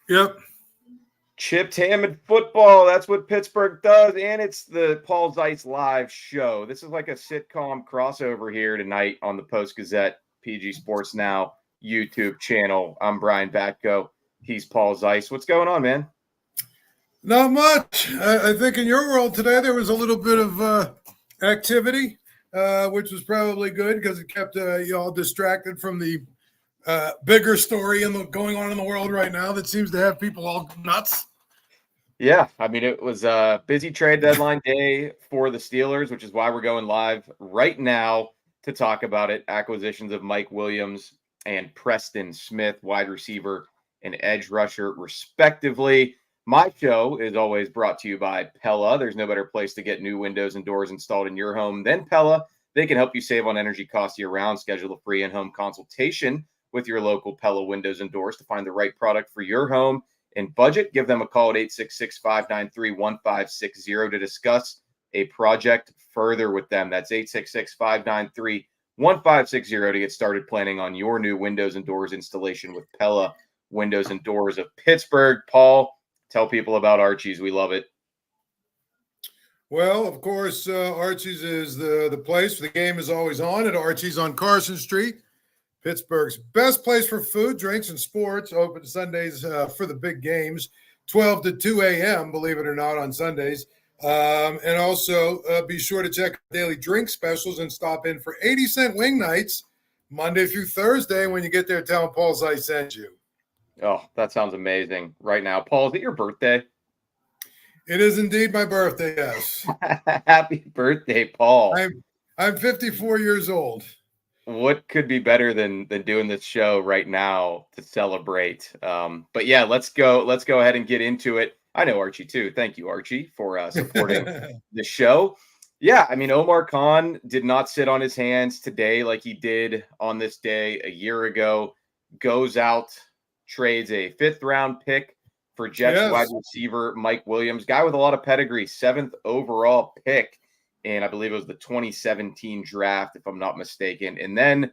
Yep. Chipped ham and football. That's what Pittsburgh does. And it's the Paul Zeise live show. This is like a sitcom crossover here tonight on the Post-Gazette PG Sports Now YouTube channel. I'm Brian Batko. He's Paul Zeise. What's going on, man? Not much. I think in your world today there was a little bit of activity, which was probably good because it kept you all distracted from the bigger story going on in the world right now that seems to have people all nuts. Yeah, I mean, it was a busy trade deadline day for the Steelers, which is why we're going live right now to talk about it. Acquisitions of Mike Williams and Preston Smith, wide receiver and edge rusher, respectively. My show is always brought to you by Pella. There's no better place to get new windows and doors installed in your home than Pella. They can help you save on energy costs year-round. Schedule a free in-home consultation with your local Pella windows and doors to find the right product for your home and budget. Give them a call at 866-593-1560 to discuss a project further with them. That's 866-593-1560 to get started planning on your new windows and doors installation with Pella Windows and Doors of Pittsburgh. Paul, tell people about Archie's. We love it. Well, of course, Archie's is the place. The game is always on at Archie's on Carson Street. Pittsburgh's best place for food, drinks, and sports. Open Sundays for the big games, 12 to 2 a.m., believe it or not, on Sundays. And also be sure to check daily drink specials and stop in for 80-cent wing nights Monday through Thursday. When you get there, tell them Paul Zeise sent you. Oh, that sounds amazing right now. Paul, is it your birthday? It is indeed my birthday, yes. Happy birthday, Paul. I'm 54 years old. What could be better than doing this show right now to celebrate? But yeah, let's go ahead and get into it. I know Archie too. Thank you, Archie, for supporting the show. Yeah, I mean, Omar Khan did not sit on his hands today like he did on this day a year ago. Goes out, trades a 5th-round pick for Jets wide receiver Mike Williams, guy with a lot of pedigree, 7th overall pick. And I believe it was the 2017 draft, if I'm not mistaken. And then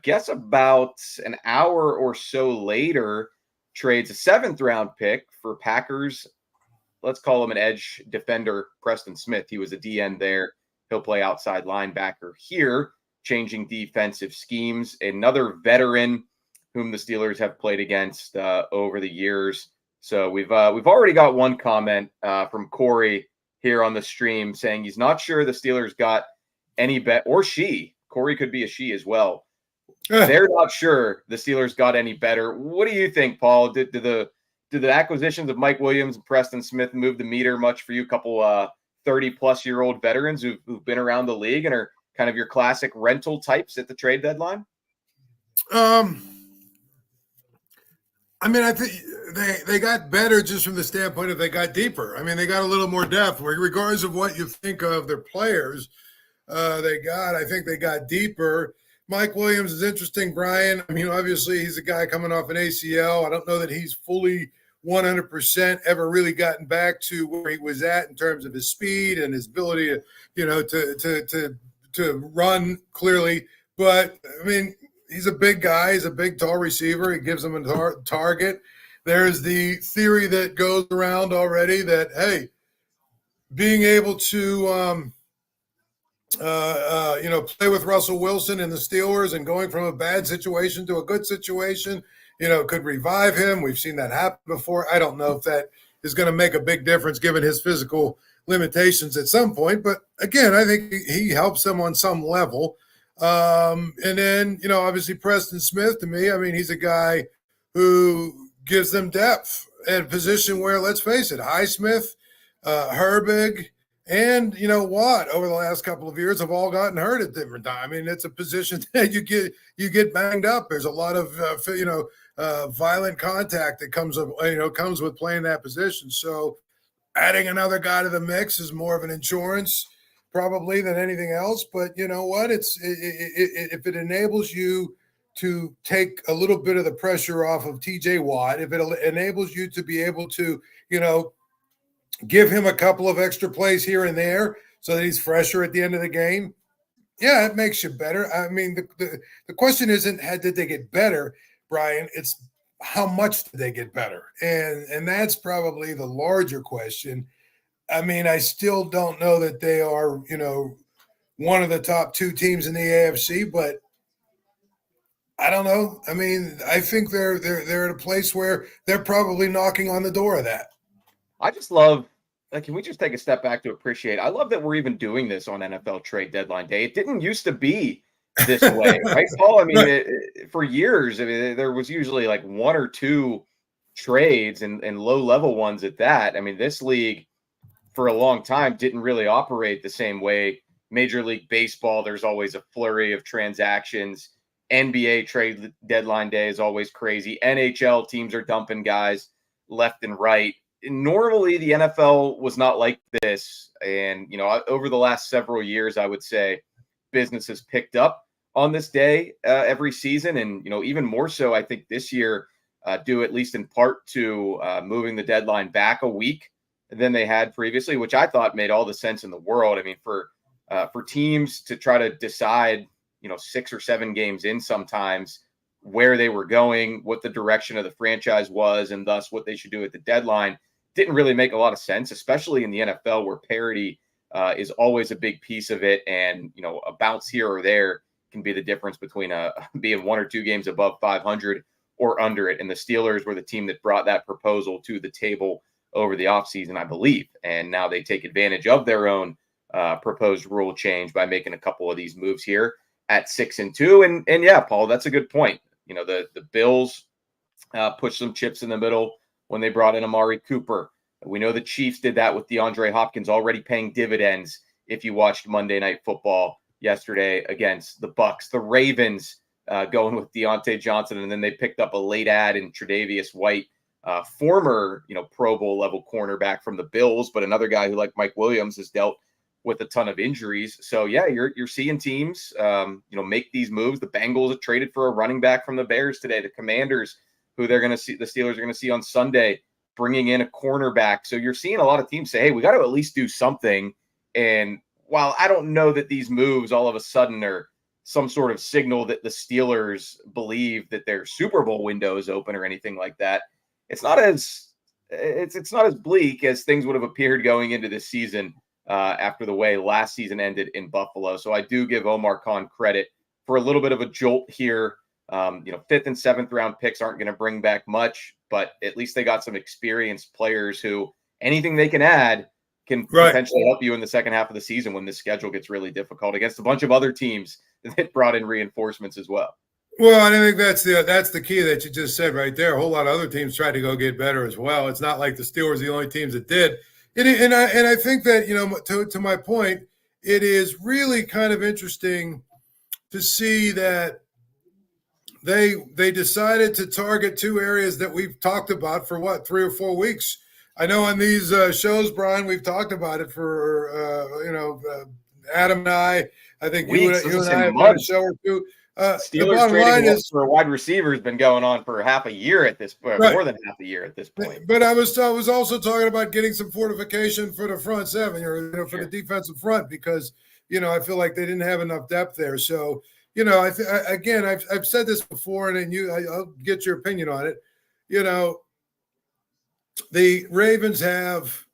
guess about an hour or so later, trades a 7th-round pick for Packers. Let's call him an edge defender, Preston Smith. He was a DN there. He'll play outside linebacker here, changing defensive schemes. Another veteran whom the Steelers have played against over the years. So we've already got one comment from Corey here on the stream saying he's not sure the Steelers got any bet, or she. Corey could be a she as well. They're not sure the Steelers got any better. What do you think, Paul? Did the acquisitions of Mike Williams and Preston Smith move the meter much for you? A couple 30-plus-year-old veterans who've been around the league and are kind of your classic rental types at the trade deadline? I mean, I think they got better just from the standpoint of they got deeper. I mean, they got a little more depth. Regardless of what you think of their players, I think they got deeper. Mike Williams is interesting, Brian. I mean, obviously, he's a guy coming off an ACL. I don't know that he's fully 100% ever really gotten back to where he was at in terms of his speed and his ability to run clearly. But, I mean, he's a big guy. He's a big, tall receiver. He gives them a target. There's the theory that goes around already that, hey, being able to, play with Russell Wilson and the Steelers and going from a bad situation to a good situation, could revive him. We've seen that happen before. I don't know if that is going to make a big difference given his physical limitations at some point. But, again, I think he helps them on some level. And then, obviously Preston Smith, to me, I mean, he's a guy who gives them depth at a position where, let's face it, Highsmith, Herbig, and, Watt over the last couple of years have all gotten hurt at different times. I mean, it's a position that you get banged up. There's a lot of, violent contact that comes with playing that position. So adding another guy to the mix is more of an insurance probably than anything else. But you know what? If it enables you to take a little bit of the pressure off of TJ Watt, if it enables you to be able to, give him a couple of extra plays here and there so that he's fresher at the end of the game, yeah, it makes you better. I mean, the question isn't did they get better, Brian? It's how much did they get better? And that's probably the larger question. I mean, I still don't know that they are, one of the top two teams in the AFC, but I don't know. I mean, I think they're at a place where they're probably knocking on the door of that. I just love, can we just take a step back to appreciate? I love that we're even doing this on NFL trade deadline day. It didn't used to be this way, right, Paul? I mean, for years, there was usually like one or two trades and low level ones at that. I mean, this league for a long time didn't really operate the same way. Major League Baseball, there's always a flurry of transactions. NBA trade deadline day is always crazy. NHL teams are dumping guys left and right. Normally, the NFL was not like this. And, over the last several years, I would say business has picked up on this day every season. And, even more so, I think this year, due at least in part to moving the deadline back a week than they had previously, which I thought made all the sense in the world. I mean, for teams to try to decide, 6 or 7 games in sometimes where they were going, what the direction of the franchise was, and thus what they should do at the deadline didn't really make a lot of sense, especially in the NFL where parity is always a big piece of it. And, a bounce here or there can be the difference between being 1 or 2 games above 500 or under it. And the Steelers were the team that brought that proposal to the table over the offseason, I believe. And now they take advantage of their own proposed rule change by making a couple of these moves here at 6-2. And yeah, Paul, that's a good point. The Bills pushed some chips in the middle when they brought in Amari Cooper. We know the Chiefs did that with DeAndre Hopkins, already paying dividends. If you watched Monday Night Football yesterday against the Bucs, the Ravens going with Deontay Johnson, and then they picked up a late ad in Tre'Davious White, former Pro Bowl level cornerback from the Bills, but another guy who, like Mike Williams, has dealt with a ton of injuries. So yeah, you're seeing teams, make these moves. The Bengals have traded for a running back from the Bears today. The Commanders, who the Steelers are going to see on Sunday, bringing in a cornerback. So you're seeing a lot of teams say, hey, we got to at least do something. And while I don't know that these moves all of a sudden are some sort of signal that the Steelers believe that their Super Bowl window is open or anything like that, it's not as bleak as things would have appeared going into this season. After the way last season ended in Buffalo. So I do give Omar Khan credit for a little bit of a jolt here. 5th and 7th round picks aren't going to bring back much, but at least they got some experienced players who anything they can add can potentially help you in the second half of the season when the schedule gets really difficult against a bunch of other teams that brought in reinforcements as well. Well, I think that's the key that you just said right there. A whole lot of other teams tried to go get better as well. It's not like the Steelers are the only teams that did. And I think that, to my point, it is really kind of interesting to see that they decided to target 2 areas that we've talked about for 3 or 4 weeks. I know on these shows, Brian, we've talked about it for, Adam and I think you and I have done a show or two. Steelers trading for a wide receiver has been going on for half a year at this point, more than half a year at this point. But I was also talking about getting some fortification for the front seven, for the defensive front, because I feel like they didn't have enough depth there. So I've said this before, and then I'll get your opinion on it. The Ravens have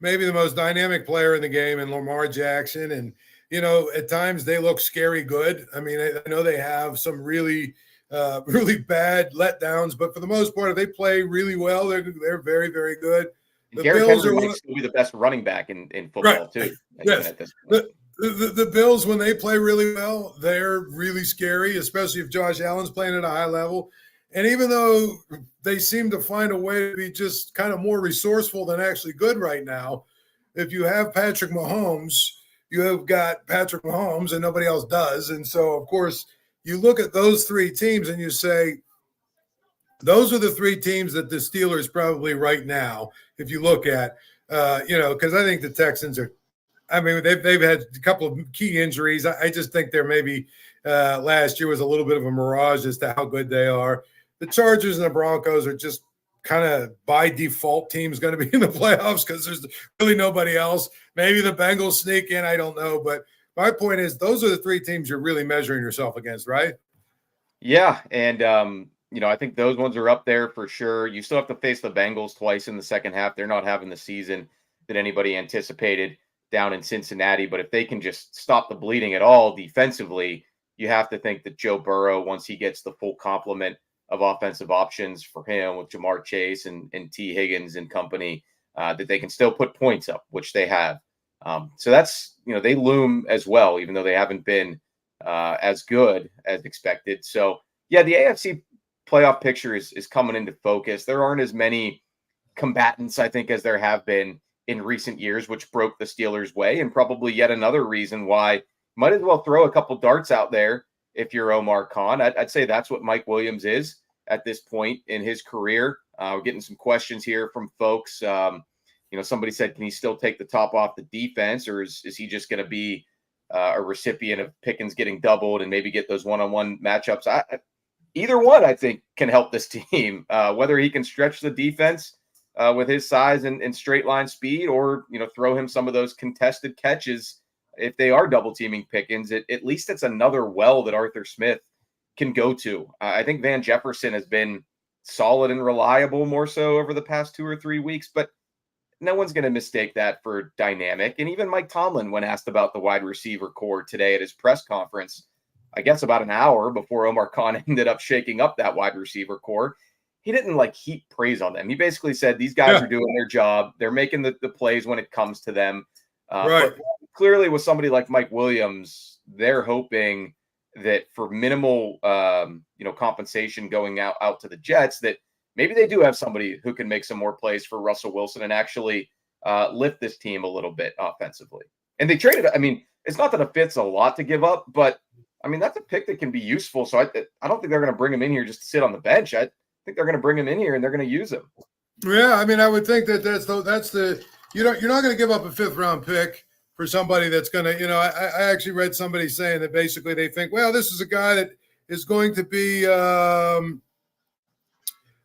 maybe the most dynamic player in the game in Lamar Jackson, and at times they look scary good. I mean, I know they have some really bad letdowns, but for the most part, if they play really well, they're very, very good. The Bills Henry might be the best running back in football too. Yes. At this point. The Bills, when they play really well, they're really scary, especially if Josh Allen's playing at a high level. And even though they seem to find a way to be just kind of more resourceful than actually good right now, if you have Patrick Mahomes, you have got Patrick Mahomes and nobody else does. And so, of course, you look at those 3 teams and you say, those are the 3 teams that the Steelers probably right now, if you look at, because I think the Texans are, they've had a couple of key injuries. I just think they're maybe last year was a little bit of a mirage as to how good they are. The Chargers and the Broncos are just kind of by default teams going to be in the playoffs because there's really nobody else. Maybe the Bengals sneak in, I don't know. But my point is those are the 3 teams you're really measuring yourself against, right? Yeah, and I think those ones are up there for sure. You still have to face the Bengals twice in the second half. They're not having the season that anybody anticipated down in Cincinnati. But if they can just stop the bleeding at all defensively, you have to think that Joe Burrow, once he gets the full complement of offensive options for him with Jamar Chase and T. Higgins and company, that they can still put points up, which they have. So that's, they loom as well, even though they haven't been as good as expected. So, yeah, the AFC playoff picture is coming into focus. There aren't as many combatants, I think, as there have been in recent years, which broke the Steelers' way, and probably yet another reason why might as well throw a couple darts out there if you're Omar Khan. I'd say that's what Mike Williams is at this point in his career. We're getting some questions here from folks. Somebody said, can he still take the top off the defense, or is he just going to be a recipient of Pickens getting doubled and maybe get those one-on-one matchups? Either one, I think, can help this team. Whether he can stretch the defense with his size and straight line speed, or throw him some of those contested catches if they are double teaming Pickens. At least it's another well that Arthur Smith can go to. I think Van Jefferson has been solid and reliable more so over the past 2 or 3 weeks, but no one's going to mistake that for dynamic. And even Mike Tomlin, when asked about the wide receiver core today at his press conference, I guess about an hour before Omar Khan ended up shaking up that wide receiver core, he didn't heap praise on them. He basically said, these guys are doing their job. They're making the plays when it comes to them. Right. But clearly with somebody like Mike Williams, they're hoping that for minimal, compensation going out to the Jets, that maybe they do have somebody who can make some more plays for Russell Wilson and actually lift this team a little bit offensively. And they traded. I mean, it's not that a Fitz a lot to give up, but I mean, that's a pick that can be useful. So I don't think they're going to bring him in here just to sit on the bench. I think they're going to bring him in here and they're going to use him. Yeah, I mean, I would think that that's the you're not going to give up a 5th round pick for somebody that's going to, I actually read somebody saying that basically they think, well, this is a guy that is going to be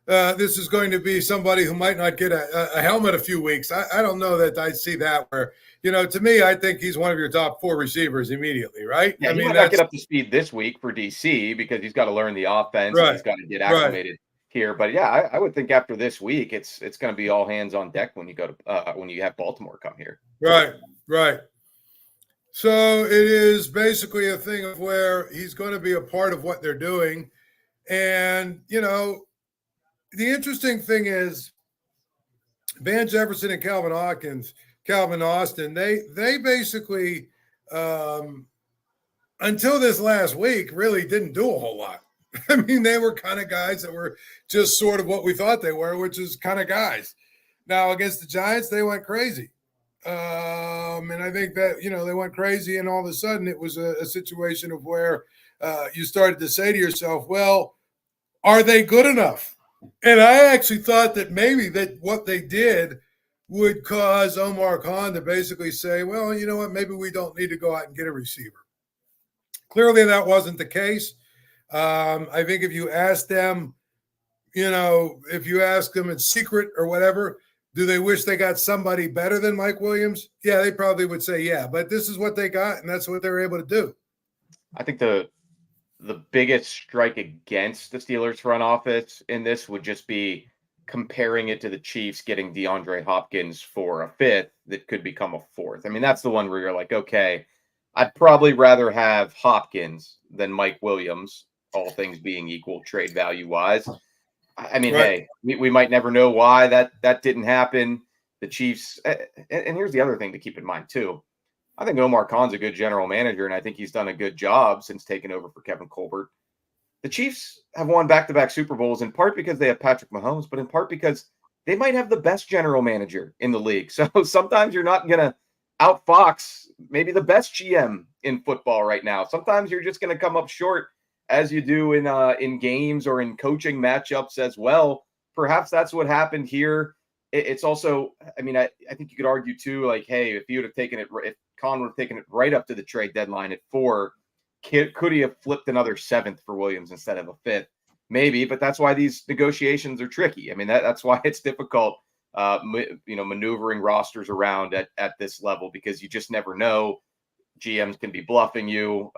this is going to be somebody who might not get a helmet a few weeks. I don't know that I see that where, to me, I think he's one of your top 4 receivers immediately, right? Yeah, I mean, might not get up to speed this week for DC because he's got to learn the offense. Right. And he's got to get acclimated here. But yeah, I would think after this week, it's going to be all hands on deck when you go to when you have Baltimore come here. Right. So it is basically a thing of where he's going to be a part of what they're doing. And, the interesting thing is Van Jefferson and Calvin Austin, they basically, until this last week, really didn't do a whole lot. I mean, they were kind of guys that were just sort of what we thought they were, which is kind of guys. Now, against the Giants, they went crazy. And I think that, they went crazy, and all of a sudden it was a situation of where you started to say to yourself, well, are they good enough? And I actually thought that maybe that what they did would cause Omar Khan to basically say, well, you know what, maybe we don't need to go out and get a receiver. Clearly that wasn't the case. I think if you ask them, in secret or whatever, do they wish they got somebody better than Mike Williams? Yeah, they probably would say, yeah, but this is what they got, and that's what they were able to do. I think the biggest strike against the Steelers front office in this would just be comparing it to the Chiefs getting DeAndre Hopkins for a 5th that could become a 4th. I mean, that's the one where you're like, okay, I'd probably rather have Hopkins than Mike Williams, all things being equal trade value wise. I mean, hey, we might never know why that didn't happen. The Chiefs, and here's the other thing to keep in mind too. I think Omar Khan's a good general manager, and I think he's done a good job since taking over for Kevin Colbert. The Chiefs have won back-to-back Super Bowls in part because they have Patrick Mahomes, but in part because they might have the best general manager in the league. So sometimes you're not going to outfox maybe the best GM in football right now. Sometimes you're just going to come up short, as you do in games or in coaching matchups as well. Perhaps that's what happened here. It's also, I mean, I think you could argue too, like, hey, if Khan would have taken it right up to the trade deadline at 4, could he have flipped another 7th for Williams instead of a 5th? Maybe, but that's why these negotiations are tricky. I mean, that's why it's difficult, maneuvering rosters around at this level, because you just never know. GMs can be bluffing you.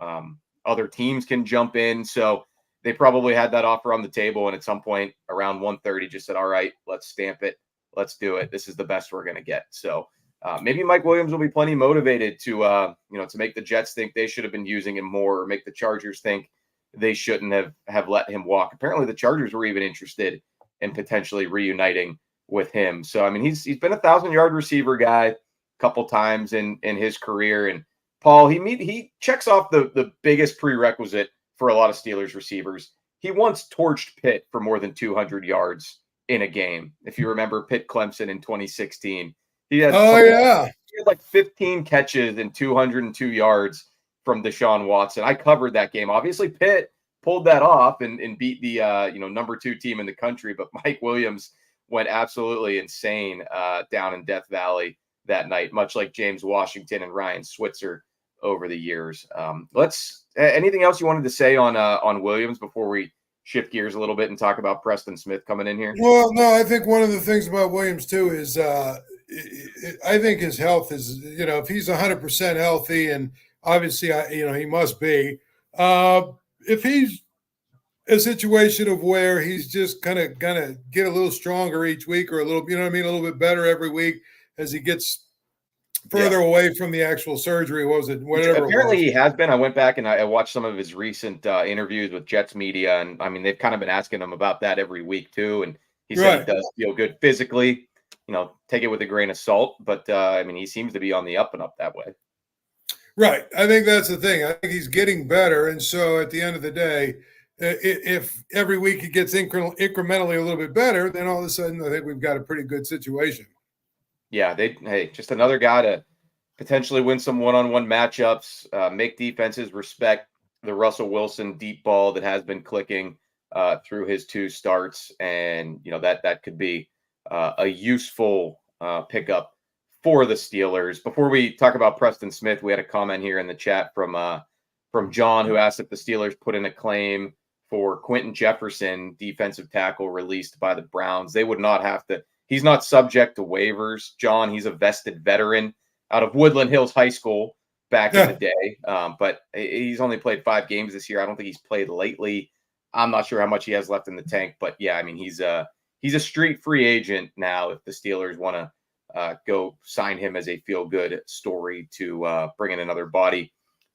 Other teams can jump in. So they probably had that offer on the table, and at some point around 130 just said, all right, let's stamp it. Let's do it. This is the best we're going to get. So maybe Mike Williams will be plenty motivated to, to make the Jets think they should have been using him more, or make the Chargers think they shouldn't have let him walk. Apparently the Chargers were even interested in potentially reuniting with him. So, I mean, he's been a 1,000-yard receiver guy a couple times in his career. And Paul, he checks off the biggest prerequisite for a lot of Steelers receivers. He once torched Pitt for more than 200 yards in a game. If you remember Pitt Clemson in 2016, he had like 15 catches and 202 yards from Deshaun Watson. I covered that game. Obviously, Pitt pulled that off and beat the number 2 team in the country, but Mike Williams went absolutely insane down in Death Valley that night, much like James Washington and Ryan Switzer over the years. Anything else you wanted to say on Williams before we shift gears a little bit and talk about Preston Smith coming in here? Well, no, I think one of the things about Williams too is I think his health is, if he's 100% healthy, and obviously, he must be, if he's a situation of where he's just kind of gonna get a little stronger each week, or a little, a little bit better every week as he gets further away from the actual surgery. Apparently he has been. I went back and I watched some of his recent interviews with Jets media, and I mean, they've kind of been asking him about that every week too. And he said he does feel good physically. Take it with a grain of salt, but I mean, he seems to be on the up and up that way. Right. I think that's the thing. I think he's getting better. And so at the end of the day, if every week he gets incrementally a little bit better, then all of a sudden I think we've got a pretty good situation. Yeah, just another guy to potentially win some one-on-one matchups, make defenses respect the Russell Wilson deep ball that has been clicking through his 2 starts. And, that could be a useful pickup for the Steelers. Before we talk about Preston Smith, we had a comment here in the chat from John, who asked if the Steelers put in a claim for Quentin Jefferson, defensive tackle released by the Browns. They would not have to. He's not subject to waivers, John. He's a vested veteran out of Woodland Hills High School back in the day. But he's only played 5 games this year. I don't think he's played lately. I'm not sure how much he has left in the tank. But, yeah, I mean, he's a street free agent now if the Steelers want to go sign him as a feel-good story to bring in another body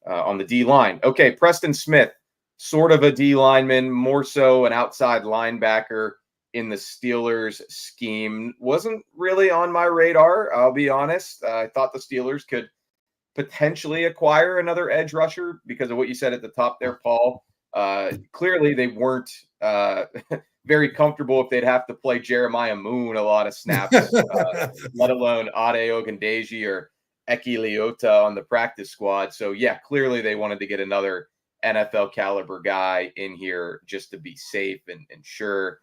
on the D-line. Okay, Preston Smith, sort of a D lineman, more so an outside linebacker in the Steelers scheme. Wasn't really on my radar, I'll be honest. I thought the Steelers could potentially acquire another edge rusher because of what you said at the top there, Paul. Clearly they weren't very comfortable if they'd have to play Jeremiah Moon a lot of snaps, let alone Ade Ogundeji or Eki Leota on the practice squad. So, yeah, clearly they wanted to get another NFL caliber guy in here just to be safe and sure.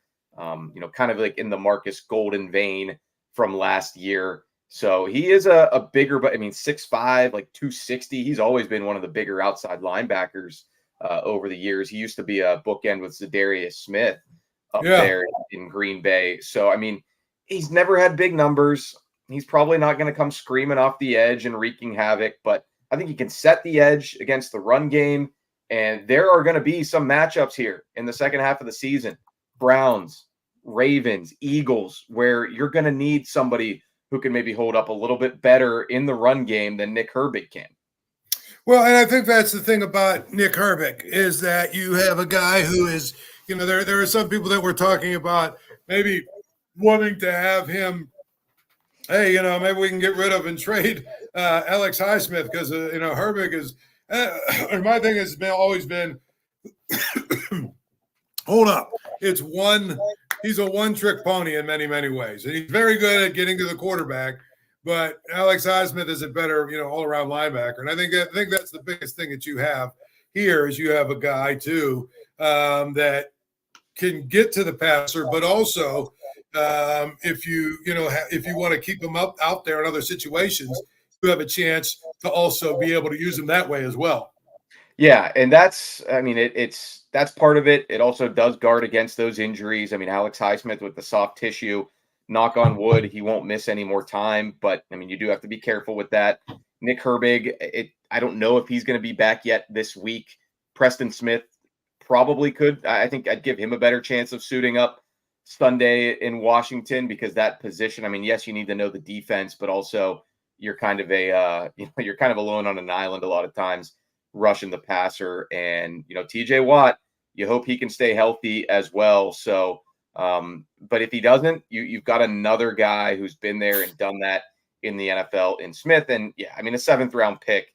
Kind of like in the Marcus Golden vein from last year. So he is a bigger, but I mean, 6'5", like 260. He's always been one of the bigger outside linebackers over the years. He used to be a bookend with Zadarius Smith up there in Green Bay. So, I mean, he's never had big numbers. He's probably not going to come screaming off the edge and wreaking havoc, but I think he can set the edge against the run game. And there are going to be some matchups here in the second half of the season. Browns, Ravens, Eagles, where you're going to need somebody who can maybe hold up a little bit better in the run game than Nick Herbig can. Well, and I think that's the thing about Nick Herbig is that you have a guy who is, there are some people that we're talking about maybe wanting to have him, hey, maybe we can get rid of and trade Alex Highsmith because, Herbig is, my thing has always been, hold up. He's a one-trick pony in many, many ways. And he's very good at getting to the quarterback, but Alex Highsmith is a better, all-around linebacker. And I think that's the biggest thing that you have here is you have a guy, too, that can get to the passer, but also if you want to keep him out there in other situations, you have a chance to also be able to use him that way as well. Yeah, and that's part of it. It also does guard against those injuries. I mean, Alex Highsmith with the soft tissue, knock on wood, he won't miss any more time. But, I mean, you do have to be careful with that. Nick Herbig, I don't know if he's going to be back yet this week. Preston Smith probably could. I think I'd give him a better chance of suiting up Sunday in Washington, because that position, I mean, yes, you need to know the defense, but also you're kind of you're kind of alone on an island a lot of times rushing the passer. And, TJ Watt, you hope he can stay healthy as well. So, but if he doesn't, you've got another guy who's been there and done that in the NFL in Smith. And yeah, I mean, a 7th round pick,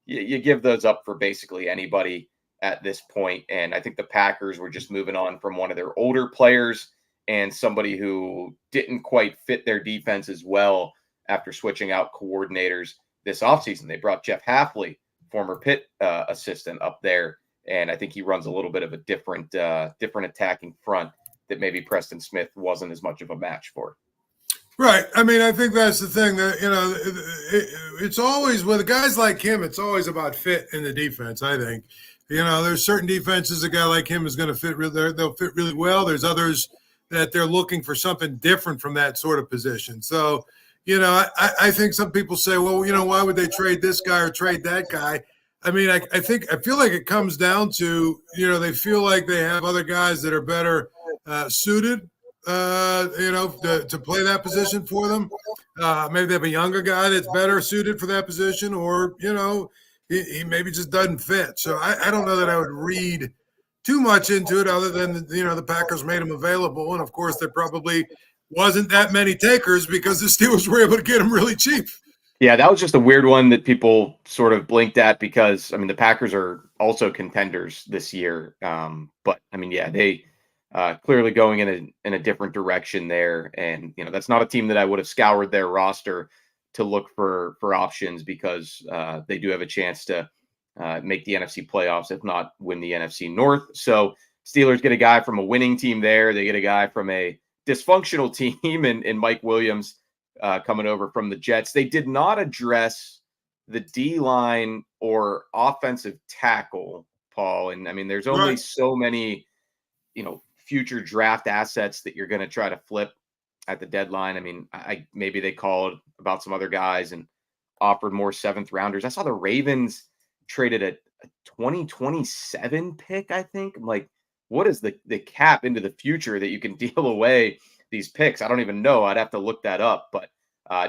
you give those up for basically anybody at this point. And I think the Packers were just moving on from one of their older players and somebody who didn't quite fit their defense as well after switching out coordinators this offseason. They brought Jeff Hafley, former Pitt assistant, up there. And I think he runs a little bit of a different attacking front that maybe Preston Smith wasn't as much of a match for. Right. I mean, I think that's the thing that, it's always with guys like him, it's always about fit in the defense, I think. There's certain defenses a guy like him is going to fit. They'll fit really well. There's others that they're looking for something different from that sort of position. So, I think some people say, well, why would they trade this guy or trade that guy? I mean, I feel like it comes down to, they feel like they have other guys that are better suited, to play that position for them. Maybe they have a younger guy that's better suited for that position, or, he maybe just doesn't fit. So I don't know that I would read too much into it, other than, the Packers made him available. And of course, there probably wasn't that many takers because the Steelers were able to get him really cheap. Yeah, that was just a weird one that people sort of blinked at, because, I mean, the Packers are also contenders this year. But I mean, yeah, they clearly going in a different direction there. And, that's not a team that I would have scoured their roster to look for options, because they do have a chance to make the NFC playoffs, if not win the NFC North. So Steelers get a guy from a winning team there. They get a guy from a dysfunctional team in Mike Williams coming over from the Jets. They did not address the D-line or offensive tackle, Paul. And I mean, there's only so many, future draft assets that you're going to try to flip at the deadline. I mean, maybe they called about some other guys and offered more 7th rounders. I saw the Ravens traded a 2027 pick, I think. I'm like, what is the cap into the future that you can deal away these picks? I don't even know. I'd have to look that up. But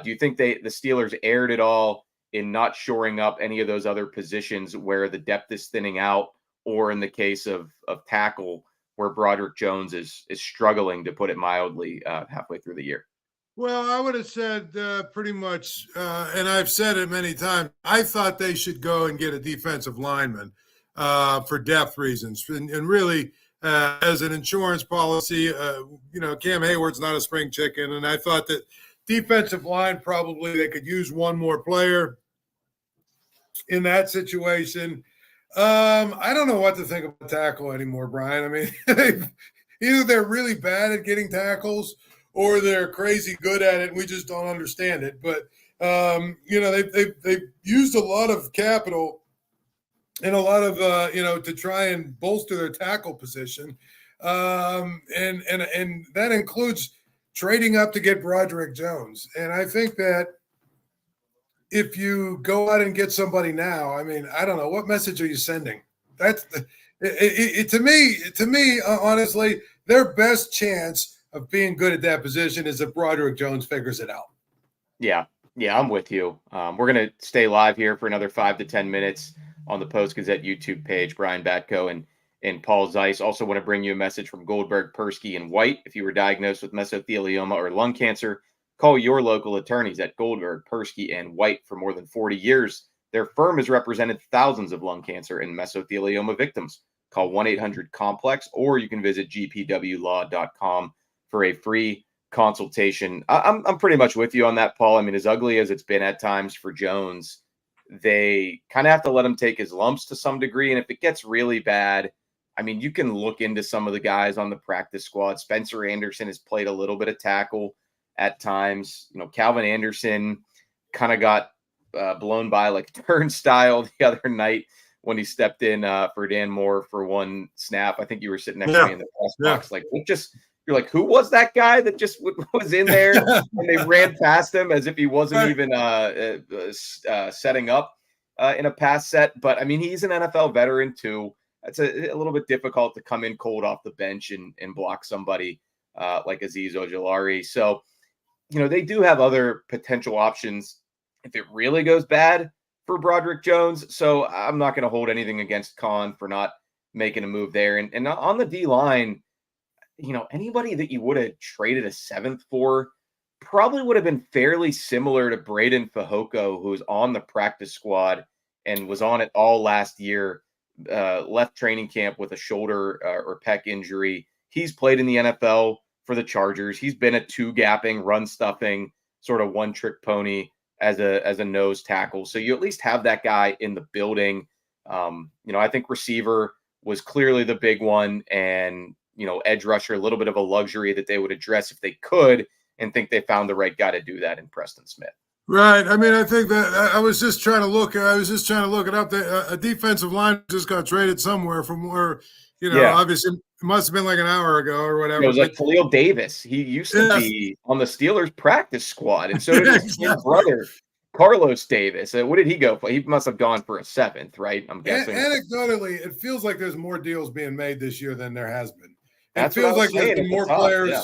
do you think the Steelers erred at all in not shoring up any of those other positions where the depth is thinning out, or in the case of tackle, where Broderick Jones is struggling, to put it mildly, halfway through the year? Well, I would have said pretty much, and I've said it many times, I thought they should go and get a defensive lineman for depth reasons. And really, as an insurance policy, Cam Heyward's not a spring chicken. And I thought that defensive line, probably they could use one more player in that situation. I don't know what to think about tackle anymore, Brian. I mean, either they're really bad at getting tackles, or they're crazy good at it, and we just don't understand it. But they've used a lot of capital and a lot of to try and bolster their tackle position, and that includes trading up to get Broderick Jones. And I think that if you go out and get somebody now, I mean, I don't know, what message are you sending? That's to me, honestly, their best chance of being good at that position is if Broderick Jones figures it out. Yeah, I'm with you. We're going to stay live here for another 5 to 10 minutes on the Post-Gazette YouTube page. Brian Batko and Paul Zeise. Also want to bring you a message from Goldberg, Persky, and White. If you were diagnosed with mesothelioma or lung cancer, call your local attorneys at Goldberg, Persky, and White. For more than 40 years, their firm has represented thousands of lung cancer and mesothelioma victims. Call 1-800-COMPLEX, or you can visit gpwlaw.com for a free consultation. I'm pretty much with you on that, Paul. I mean, as ugly as it's been at times for Jones, they kind of have to let him take his lumps to some degree. And if it gets really bad, I mean, you can look into some of the guys on the practice squad. Spencer Anderson has played a little bit of tackle at times. Calvin Anderson kind of got blown by like turnstile the other night when he stepped in for Dan Moore for one snap. I think you were sitting next to me in the press box. Like, you're like, who was that guy that just was in there? And they ran past him as if he wasn't even setting up in a pass set. But I mean, he's an NFL veteran too. it's a little bit difficult to come in cold off the bench and block somebody like Azeez Ojulari. So, they do have other potential options if it really goes bad for Broderick Jones. So I'm not going to hold anything against Khan for not making a move there. And on the D line, anybody that you would have traded a seventh for probably would have been fairly similar to Braden Fehoko, who was on the practice squad and was on it all last year, left training camp with a shoulder or pec injury. He's played in the NFL for the Chargers. He's been a two-gapping, run-stuffing, sort of one-trick pony as a nose tackle. So you at least have that guy in the building. I think receiver was clearly the big one, and edge rusher, a little bit of a luxury that they would address if they could, and think they found the right guy to do that in Preston Smith. Right. I mean, I think that I was just trying to look it up. A defensive line just got traded somewhere from where, obviously it must have been like an hour ago or whatever. It was like Khalil Davis. He used to be on the Steelers practice squad, and so did his brother, Carlos Davis. What did he go for? He must have gone for a seventh, right? I'm guessing. Anecdotally, it feels like there's more deals being made this year than there has been. It feels like there's been more players. Yeah.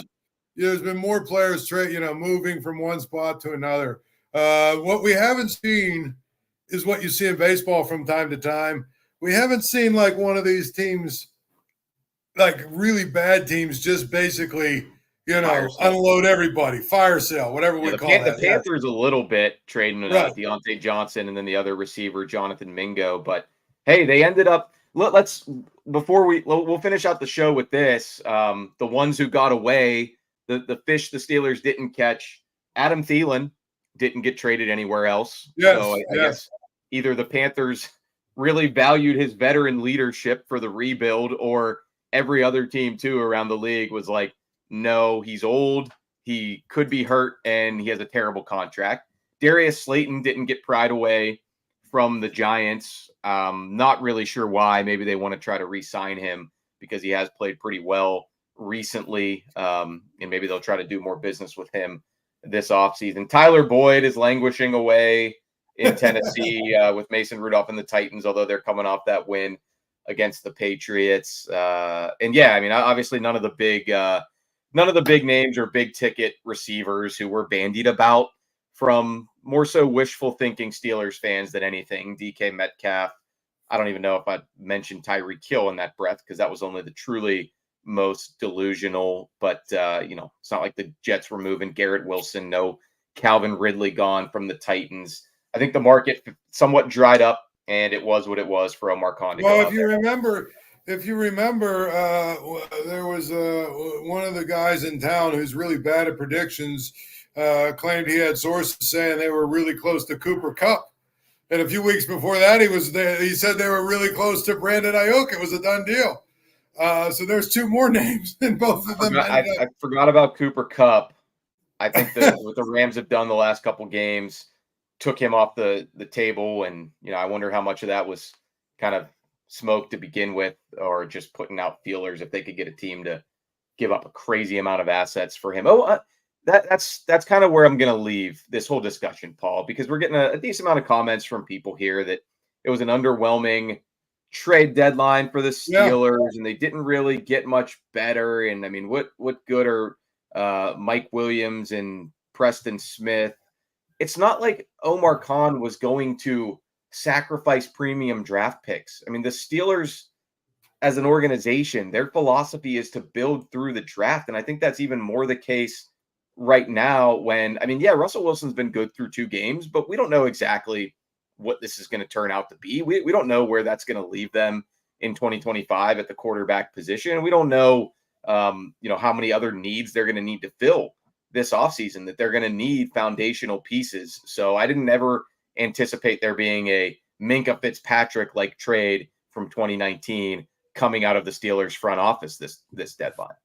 There's been more players moving from one spot to another. What we haven't seen is what you see in baseball from time to time. We haven't seen like one of these teams, like really bad teams, just basically, unload everybody, fire sale, whatever we call that. The Panthers a little bit trading Deontay Johnson and then the other receiver, Jonathan Mingo. But hey, they ended up. We'll finish out the show with this. The ones who got away, the fish the Steelers didn't catch. Adam Thielen didn't get traded anywhere else. Yes, so I guess either the Panthers really valued his veteran leadership for the rebuild, or every other team too around the league was like, no, he's old, he could be hurt, and he has a terrible contract. Darius Slayton didn't get pried away from the Giants. Not really sure why. Maybe they want to try to re-sign him because he has played pretty well recently, and maybe they'll try to do more business with him this offseason. Tyler Boyd is languishing away in Tennessee with Mason Rudolph and the Titans, although they're coming off that win against the Patriots. Obviously none of the big names or big ticket receivers who were bandied about from more so wishful thinking Steelers fans than anything. DK Metcalf. I don't even know if I mentioned Tyreek Hill in that breath because that was only the truly most delusional, but it's not like the Jets were moving Garrett Wilson, no Calvin Ridley gone from the Titans. I think the market somewhat dried up, and it was what it was for Omar Khan. If you remember, there was one of the guys in town who's really bad at predictions, claimed he had sources saying they were really close to Cooper Kupp. And a few weeks before that, he said they were really close to Brandon Ayuk. It was a done deal. So there's two more names, and both of them. I forgot about Cooper Kupp. I think what the Rams have done the last couple games took him off the table, and I wonder how much of that was kind of smoke to begin with, or just putting out feelers if they could get a team to give up a crazy amount of assets for him. That's kind of where I'm going to leave this whole discussion, Paul, because we're getting a decent amount of comments from people here that it was an underwhelming trade deadline for the Steelers, and they didn't really get much better. And I mean, what good are Mike Williams and Preston Smith? It's not like Omar Khan was going to sacrifice premium draft picks. I mean, the Steelers as an organization, their philosophy is to build through the draft. And I think that's even more the case right now when, Russell Wilson's been good through 2 games, but we don't know exactly what this is going to turn out to be. We don't know where that's going to leave them in 2025 at the quarterback position. We don't know, how many other needs they're going to need to fill this offseason, that they're going to need foundational pieces. So I didn't ever anticipate there being a Minkah Fitzpatrick like trade from 2019 coming out of the Steelers front office this deadline.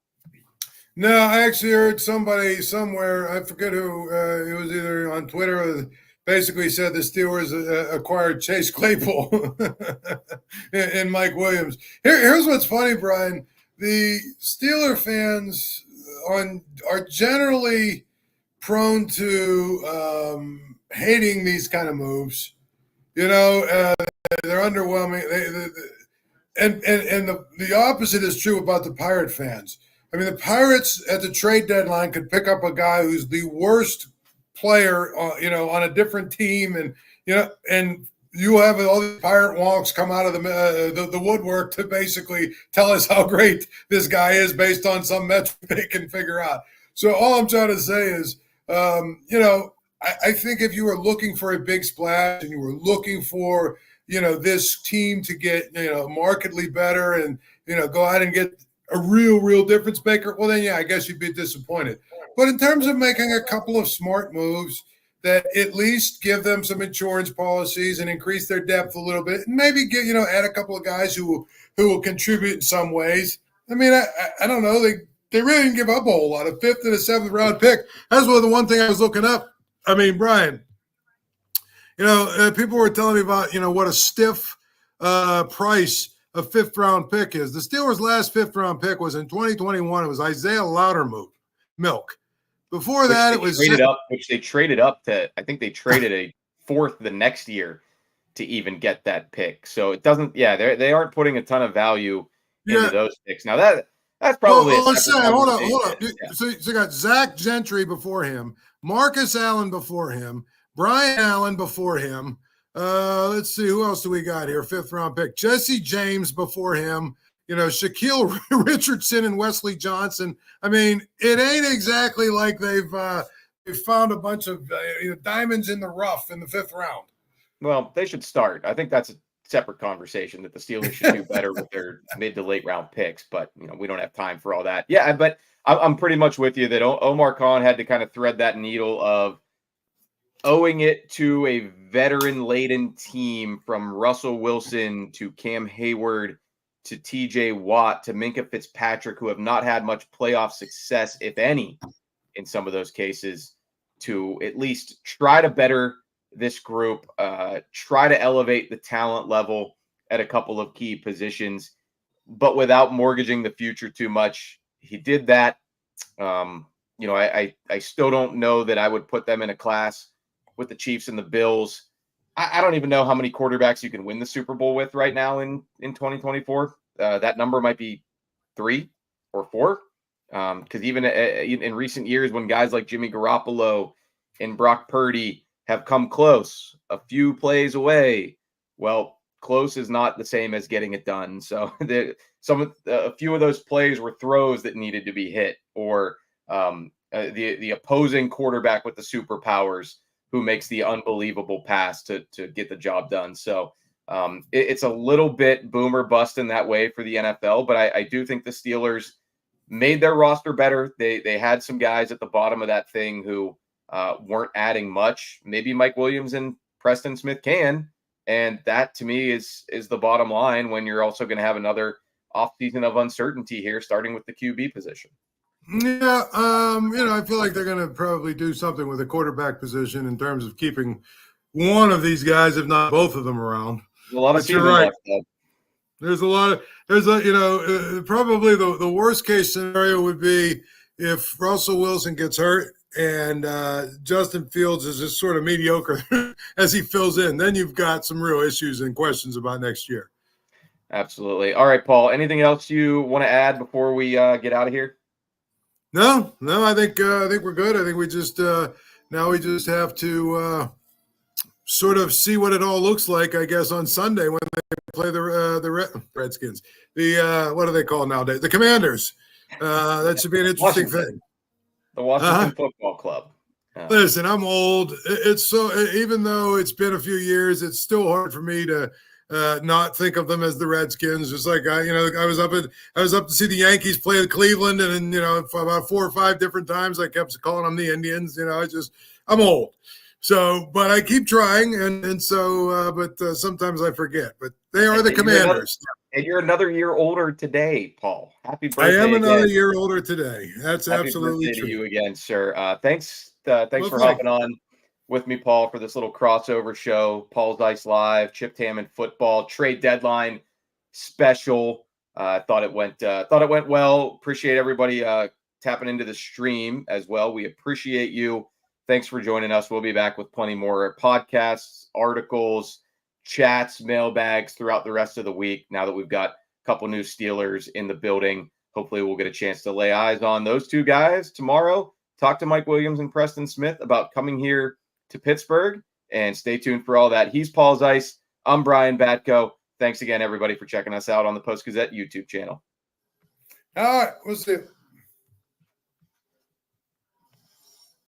No, I actually heard somebody somewhere, I forget who, it was either on Twitter or basically said the Steelers acquired Chase Claypool and Mike Williams. Here's what's funny, Brian. The Steeler fans are generally prone to hating these kind of moves. They're underwhelming. And the opposite is true about the Pirate fans. I mean, the Pirates at the trade deadline could pick up a guy who's the worst player, on a different team, and you have all the Pirate wonks come out of the woodwork to basically tell us how great this guy is based on some metric they can figure out. So all I'm trying to say is, I think if you were looking for a big splash and you were looking for this team to get, markedly better and, go out and get a real difference maker, well, then, yeah, I guess you'd be disappointed. But in terms of making a couple of smart moves that at least give them some insurance policies and increase their depth a little bit, and maybe get, add a couple of guys who will contribute in some ways. I mean, I don't know. They really didn't give up a whole lot. A 5th and a 7th round pick. That's the one thing I was looking up. I mean, Brian, people were telling me about, what a stiff price a 5th round pick is. The Steelers' last 5th round pick was in 2021. It was Isaiah Milk. Before that, it was which they traded up to. I think they traded a 4th the next year to even get that pick. So it doesn't. Yeah, they aren't putting a ton of value into those picks. Now that's probably. Well, let's say, hold on. Yeah. So you got Zach Gentry before him, Marcus Allen before him, Brian Allen before him. Let's see, who else do we got here? 5th round pick, Jesse James before him. Shaquille Richardson and Wesley Johnson. I mean, it ain't exactly like they've found a bunch of diamonds in the rough in the 5th round. Well, they should start. I think that's a separate conversation that the Steelers should do better with their mid to late round picks, but we don't have time for all that. Yeah, but I'm pretty much with you that Omar Khan had to kind of thread that needle of owing it to a veteran-laden team from Russell Wilson to Cam Heyward to TJ Watt to Minkah Fitzpatrick, who have not had much playoff success, if any, in some of those cases, to at least try to better this group, try to elevate the talent level at a couple of key positions, but without mortgaging the future too much. He did that. I still don't know that I would put them in a class with the Chiefs and the Bills. I don't even know how many quarterbacks you can win the Super Bowl with right now in 2024. That number might be 3 or 4. Because even in recent years, when guys like Jimmy Garoppolo and Brock Purdy have come close, a few plays away, well, close is not the same as getting it done. So a few of those plays were throws that needed to be hit, or the opposing quarterback with the superpowers who makes the unbelievable pass to get the job done. So it's a little bit boomer bust in that way for the NFL, but I do think the Steelers made their roster better. They had some guys at the bottom of that thing who weren't adding much. Maybe Mike Williams and Preston Smith can, and that to me is the bottom line when you're also going to have another offseason of uncertainty here, starting with the QB position. Yeah, I feel like they're going to probably do something with the quarterback position in terms of keeping one of these guys, if not both of them, around. A lot of season left, though. Probably the worst case scenario would be if Russell Wilson gets hurt and Justin Fields is just sort of mediocre as he fills in. Then you've got some real issues and questions about next year. Absolutely. All right, Paul, anything else you want to add before we get out of here? No, I think we're good. I think we just now we just have to sort of see what it all looks like, I guess, on Sunday when they play the Redskins. What are they called nowadays? The Commanders. That should be an interesting thing. The Washington Football Club. Listen, I'm old. It's so, even though it's been a few years, it's still hard for me to not think of them as the Redskins. Just like I was up to see the Yankees play Cleveland, and for about 4 or 5 different times I kept calling them the Indians. I'm old. So, but I keep trying, and so, but sometimes I forget. But they are the Commanders. And you're another year older today, Paul. Happy birthday! I am another year older today. That's Happy absolutely birthday true. To you again, sir. Thanks for hopping on with me, Paul, for this little crossover show. Paul Zeise Live, Chipped Ham and Football trade deadline special. Thought it went well. Appreciate everybody tapping into the stream as well. We appreciate you. Thanks for joining us. We'll be back with plenty more podcasts, articles, chats, mailbags throughout the rest of the week. Now that we've got couple new Steelers in the building. Hopefully we'll get a chance to lay eyes on those two guys tomorrow. Talk to Mike Williams and Preston Smith about coming here to Pittsburgh, and stay tuned for all that. He's Paul Zeise. I'm Brian Batko. Thanks again, everybody, for checking us out on the Post-Gazette YouTube channel. All right, we'll see you.